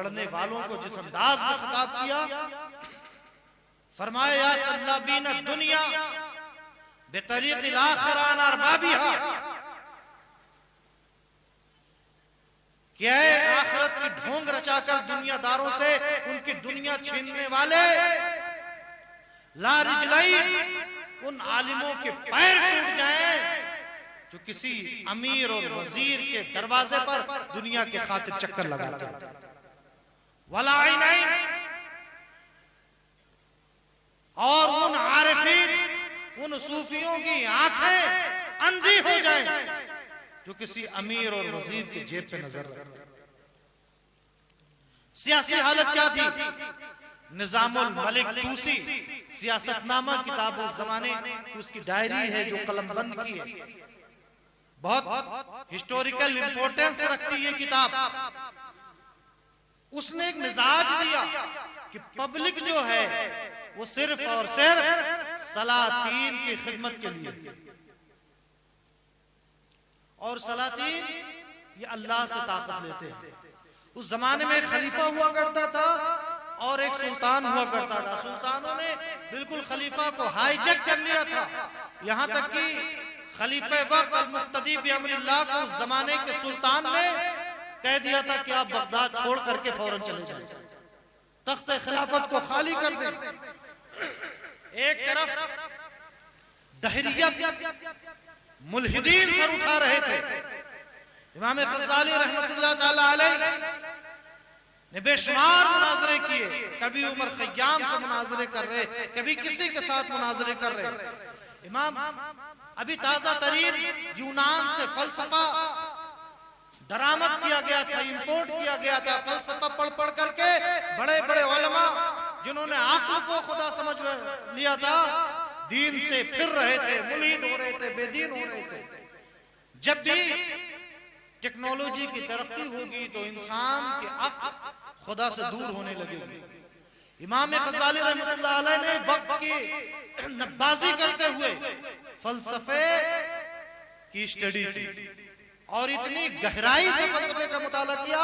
लड़ने वालों को जिस अंदाज में खिताब किया, फरमाया या सल्लाबीन दुनिया बेतरीक़िल आखिरा अन अरबाबिहा, क्या है आखिरत की ढोंग रचाकर दुनियादारों से उनकी दुनिया छीनने वाले, ला रिजलैन, उन आलिमों के पैर टूट जाएं जो किसी अमीर और वजीर के दरवाजे पर दुनिया के खातिर चक्कर लगाते हैं, वला आइनैन, और उन आरिफीन, उन सूफियों की आंखें अंधी हो जाएं जो किसी अमीर और वजीर की जेब पे नजर रखते हैं। सियासी हालत क्या थी? निजामुल मलिक तूसी सियासतनामा किताब उस जमाने की उसकी डायरी है जो कलमबंद की है, बहुत हिस्टोरिकल इंपॉर्टेंस रखती है किताब। उसने एक मिजाज दिया कि पब्लिक जो है वो सिर्फ और सिर्फ सलातीन की खिदमत के लिए, और सलातीन ये अल्लाह से ताकत लेते हैं। उस जमाने में एक खलीफा हुआ करता था और एक सुल्तान हुआ करता था। सुल्तानों ने बिल्कुल खलीफा को हाईजैक कर लिया था, यहां तक कि खलीफे वक्त अल-मुक्तदी बिअम्रिल्लाह को उस जमाने के सुल्तान ने कह दिया था कि आप बगदाद छोड़ करके फौरन चले जाएं, तख्त खिलाफत को खाली कर दें। एक तरफ दहरियत मुल्हिदीन सर उठा रहे थे, इमाम गज़ाली रहमतुल्लाह ताला अलैह ने बेशुमार मुनाजरे किए, कभी उमर खय्याम से मुनाजरे कर रहे, कभी किसी के साथ मुनाजरे कर रहे। इमाम अभी ताजा तरीन यूनान से फलसफा दरामद किया गया था, इंपोर्ट किया गया था। फलसफा पढ़ पढ़ करके बड़े बड़े उलमा जिन्होंने अक्ल को खुदा समझ लिया था, दीन से फिर रहे थे, मुल्हिद हो रहे थे, बेदीन हो रहे थे। जब भी टेक्नोलॉजी की तरक्की होगी तो इंसान के अक्ल खुदा से दूर होने लगेगी। इमाम गज़ाली रहमतुल्लाह अलैह ने वक्त की नब्बाजी करते हुए फलसफे की स्टडी की और इतनी गहराई से फलसफे का मुताला किया,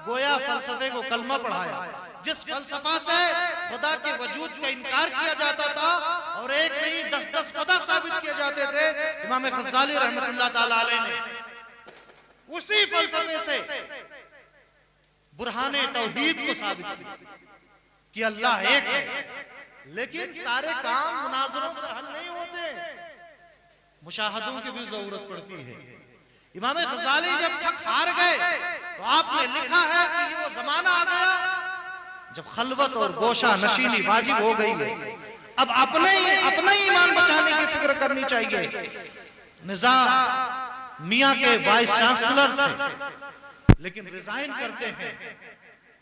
गोया फलसफे को कलमा पढ़ाया। जिस फलसफा से खुदा के वजूद का इनकार किया जाता था और एक नहीं 10-10 खुदा साबित किए जाते थे, इमाम गज़ाली रहमतुल्लाह ताला अलैह ने उसी फलसफे से बुरहाने तौहीद को साबित किया कि अल्लाह एक है। लेकिन सारे काम मुनाजरों से हल नहीं होते, मुशाहदों की भी जरूरत पड़ती है। इमाम गज़ाली जब थक हार गए तो आपने लिखा है कि ये वो जमाना आ गया जब खलवत और गोशा नशीनी वाजिब हो गई है। अब अपना ही ईमान बचाने की फिक्र करनी चाहिए। निजाम मियां के वाइस चांसलर थे, लेकिन रिजाइन करते हैं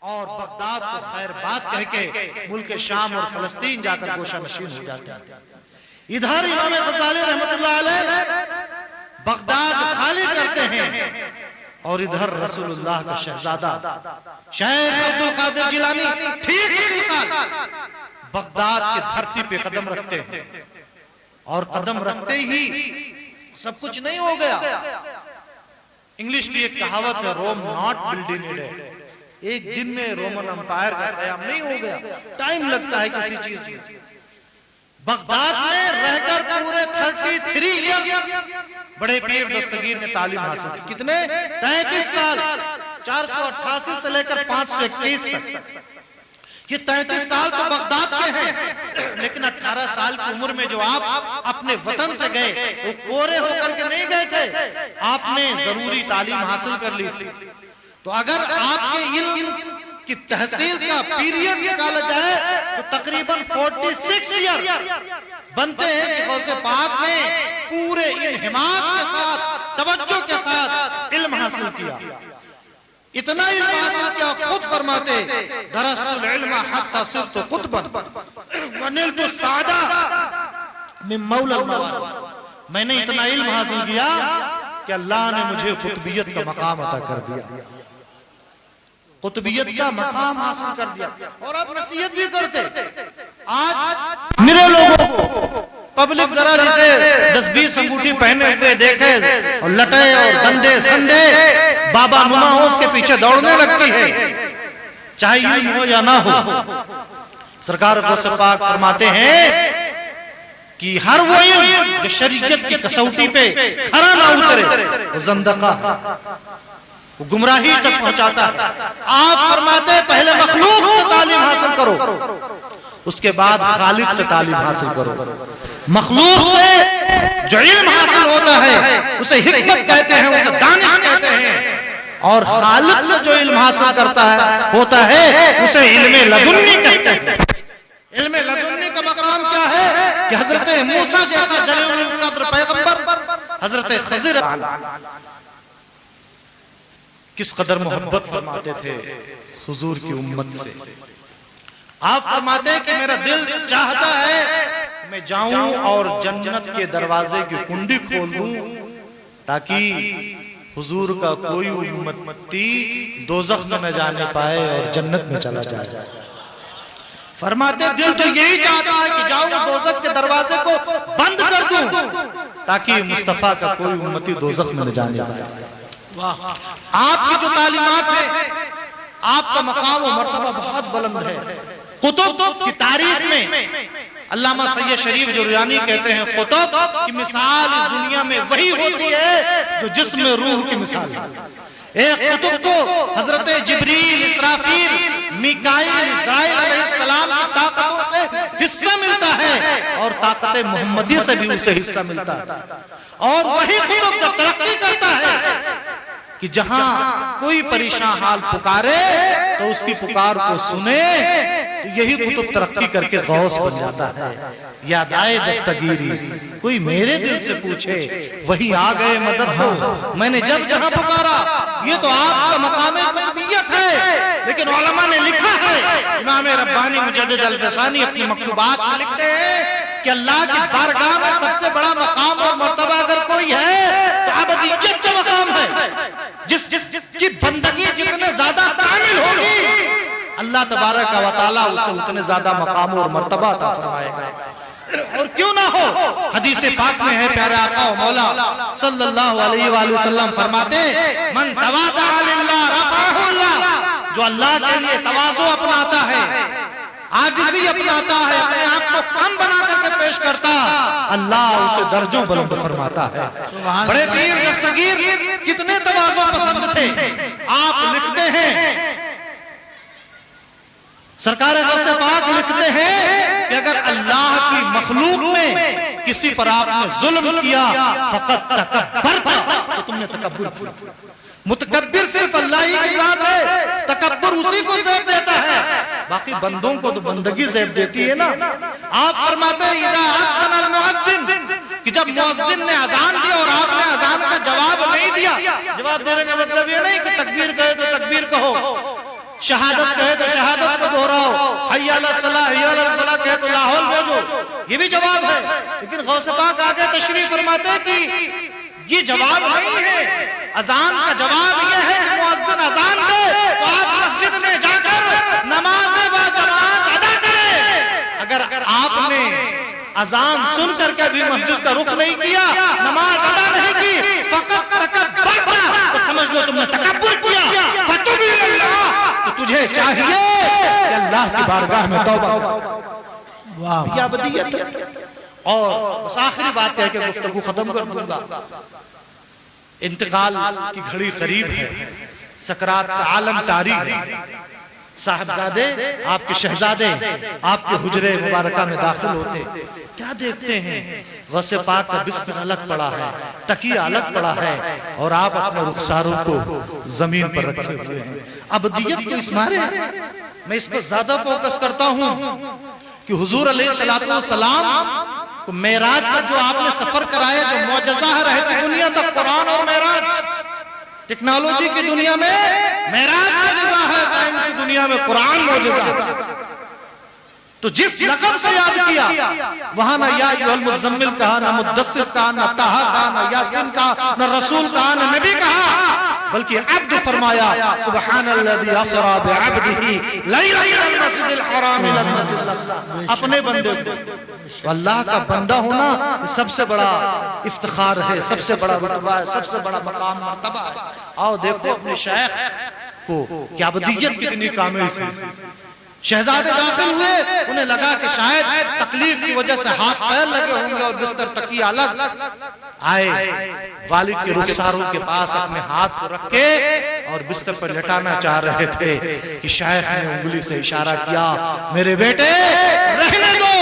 और बगदाद को खैर बात कह के मुल्क शाम और फलस्तीन जाकर गोशा नशीन हो जाते हैं। इधर इमाम गज़ाली रहमतुल्लाह अलैह बगदाद खाली करते हैं और इधर रसूलुल्लाह का शहजादा शेख अब्दुल कादिर जिलानी ठीक इसी साल बगदाद की धरती पे कदम रखते हैं। और कदम रखते ही सब कुछ नहीं हो गया। इंग्लिश की एक कहावत है, Rome not build in a day. एक दिन में रोमन एम्पायर का क़याम नहीं हो गया, टाइम लगता है किसी चीज में। बगदाद में रहकर पूरे 33 ईयर्स बड़े पीर दस्तगीर ने तालीम हासिल की। कितने? 33 साल, 488 से लेकर 521 तक। ये 33 साल तो बगदाद के हैं, लेकिन 18 साल की उम्र में जो आप अपने वतन से गए वो कोरे होकर के नहीं गए थे, आपने जरूरी तालीम हासिल कर ली थी। तो अगर आपके इल्म की तहसील का पीरियड निकाला जाए तो तकरीबन 46 ईयर बनते हैं कि गौसे पाक ने पूरे इन हिम्मत के साथ, तवज्जो के साथ इल्म हासिल किया। इतना इल्म हासिल किया, खुद फरमाते दरस्तुल इल्म हत्ता सिरतु कुतबन वनिलतु सादा मिन मौला मवाद। मैंने इतना इल्म हासिल किया कि अल्लाह ने मुझे कुतबियत का मकाम अता कर दिया, कुतबियत का मकाम हासिल कर दिया। और आप नसीहत भी करते। आज मेरे लोगों को पब्लिक जरा जिसे 10-20 अंगूठी पहने हुए देखे और लटे और गंदे संदे बाबा नुमा हो उसके पीछे दौड़ने लगती है। चाहे इल्म हो या ना हो। सरकार गौस पाक फरमाते हैं कि हर वो इल्म जो शरीयत की कसौटी पे खरा ना उतरे वो ज़ंदक़ा, वो गुमराही तक पहुंचाता है। आप फरमाते हैं पहले मखलूक से तालीम हासिल करो, उसके बाद खालिक से तालीम हासिल करो। मखलूक से जो इल्म हासिल होता है उसे हिकमत कहते हैं, उसे दानिश कहते हैं, और खालिक से जो इल्म हासिल करता है होता है उसे इल्मे लदुन्नी कहते हैं। इल्मे लदुन्नी का मकाम क्या है कि हजरत मूसा जैसा जलीलुल कद्र पैगंबर, हजरत खज़िर किस कदर मोहब्बत फरमाते थे हुजूर की उम्मत से। आप फरमाते हैं कि मेरा दिल चाहता है मैं जाऊं और जन्नत के दरवाजे की कुंडी खोल दूं ताकि हुजूर का कोई उम्मती दोज़ख में न जाने पाए और जन्नत में चला जाए। फरमाते दिल तो यही चाहता है कि जाऊं दोज़ख के दरवाजे को बंद कर दूं ताकि मुस्तफा का कोई उम्मती दोज़ख में न जाने पाए। आपकी जो तालीमात है, आपका मकाम और मर्तबा बहुत बुलंद है। कुतुब की तारीफ में अल्लामा सैयद शरीफ जुरजानी कहते हैं कुतुब की मिसाल इस दुनिया में वही होती है जो जिस्म रूह की मिसाल है। एक कुतुब को हजरत जिब्रील, इसराफील, मीकाईल, इस्राईल अलैहिस्सलाम की ताकतों से हिस्सा मिलता है और ताकत मोहम्मदी से भी उसे हिस्सा मिलता है। और वही कुतुब जब तरक्की करता है कि जहां कोई परेशान हाल पुकारे तो उसकी पुकार को सुने, तो यही कुतुब तरक्की करके गौस बन जाता है। याद आए दस्तगीरी कोई मेरे दिल से पूछे वही आ गए मदद हो, मैंने जब जहां पुकारा। ये तो आपका मकाम कुतुबियत है। लेकिन उलमा ने लिखा है, इमाम रब्बानी मुजद्दिद अल-फसानी अपनी मकतूबात में लिखते हैं कि अल्लाह की बारगाह में सबसे बड़ा मकाम और मर्तबा अगर कोई है तो अबदियत का मकाम है। जिसकी बंदगी जितने ज्यादा कामिल होगी अल्लाह तबारक व तआला उसे उतने ज्यादा मकाम और मर्तबा अता फरमाएगा। और क्यों ना हो, हदीस पाक में है प्यारे आका और मौला सल्लल्लाहु अलैहि वसल्लम फरमाते मन तवाज़ा लिल्लाह रफ़अहु अल्लाह, जो अल्लाह के लिए तवाज़ु अपनाता है, आजिज़ी अपनाता है, अपने आप को कम बना करके पेश करता, अल्लाह उसे दर्जों बुलंद फरमाता है। बड़े पीर दस्तगीर कितने तवाज़ु पसंद थे। आप लिखते हैं, सरकार गौसे पाक लिखते हैं कि अगर अल्लाह की मखलूक में किसी पर आपने जुल्म किया फकत तकब्बर, तो तुमने तकब्बुर किया। मुतकब्बिर सिर्फ अल्लाह ही की जात है, तकब्बुर उसी को ज़ेब देता है, बाकी बंदों को तो बंदगी ज़ेब देती है ना। आप फरमाते हैं इदा अज़्ज़न अल मुअज़्ज़िन, कि जब मुअज़्ज़िन ने अजान दी और आपने अजान का जवाब नहीं दिया, जवाब देने का मतलब ये नहीं कि तकबीर कहे तो तकबीर कहो, शहादत कहे तो शहादत को दोहराओ, हय्या अला सलाह हय्या अल फलाह कहे तो लाहौल भेजो, ये भी जवाब है। लेकिन गौसे पाक आगे तशरीफ फरमाते हैं कि ये जवाब नहीं है, अजान का जवाब ये है कि मुअज्जिन अजान दे तो आप मस्जिद में जाकर नमाज व जमात अदा करें। अगर आपने अजान सुन करके भी मस्जिद का रुख नहीं किया, नमाज अदा नहीं की, फकत तकब्बर, तो समझ लो तुमने तकब्बुर किया। फतुब इल्लाह, तो तुझे चाहिए कि अल्लाह की बारगाह में तौबा। वाह, ये अबदियत है। और बस आखिरी बात कह के गुफ्तगू खत्म कर दूंगा। इंतकाल की घड़ी करीब है, सकरात का आलम तारी है। साहबजादे, आपके शहजादे आपके हुजरे मुबारका में दाखिल होते, क्या देखते हैं? गौसे पाक का बिस्तर अलग पड़ा है, तकिया अलग पड़ा है, और आप अपने रुखसारों को जमीन पर रखे हुए हैं। अबदियत को इस मारे मैं इस पर ज्यादा फोकस करता हूं कि हुजूर अलैहिस्सलातु वस्सलाम को मेराज पर जो आपने सफर कराया, जो मौजज़ा है रहती दुनिया तक, कुरान और मेराज। टेक्नोलॉजी की दुनिया में मेराज मौजज़ा है, साइंस की दुनिया में कुरान मौजज़ा है। तो जिस लक़ब से याद किया वहां ना या अय्युहल मुज़म्मिल कहा, ना मुद्दस्सिर कहा, ना ताहा कहा, ना यासीन कहा, ना रसूल कहा, ना नबी कहा, बल्कि अब्द फरमाया। सुब्हानल्लज़ी अस्रा बिअब्दिही लैलन मिनल मस्जिदिल हराम इलल मस्जिदिल अक़सा। अपने बंदे को, अल्लाह का बंदा होना सबसे बड़ा इफ्तिखार है, सबसे बड़ा रुतबा है, सबसे बड़ा मकाम मर्तबा है। आओ देखो अपने शेख को कि अबदियत कितनी कामिल थी। शहजादे दाखिल हुए, उन्हें लगा कि शायद तकलीफ की वजह से हाथ पैर लगे होंगे और बिस्तर तकिया अलग। आए वालिद के रुखसारों के पास अपने हाथ को रख के और बिस्तर पर लेटाना चाह रहे थे कि शेख ने उंगली से इशारा किया, मेरे बेटे रहने दो,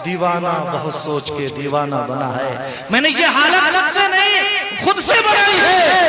दीवाना बहुत सोच के दीवाना बना है। मैंने ये हालत मुझसे नहीं खुद से बनाई है।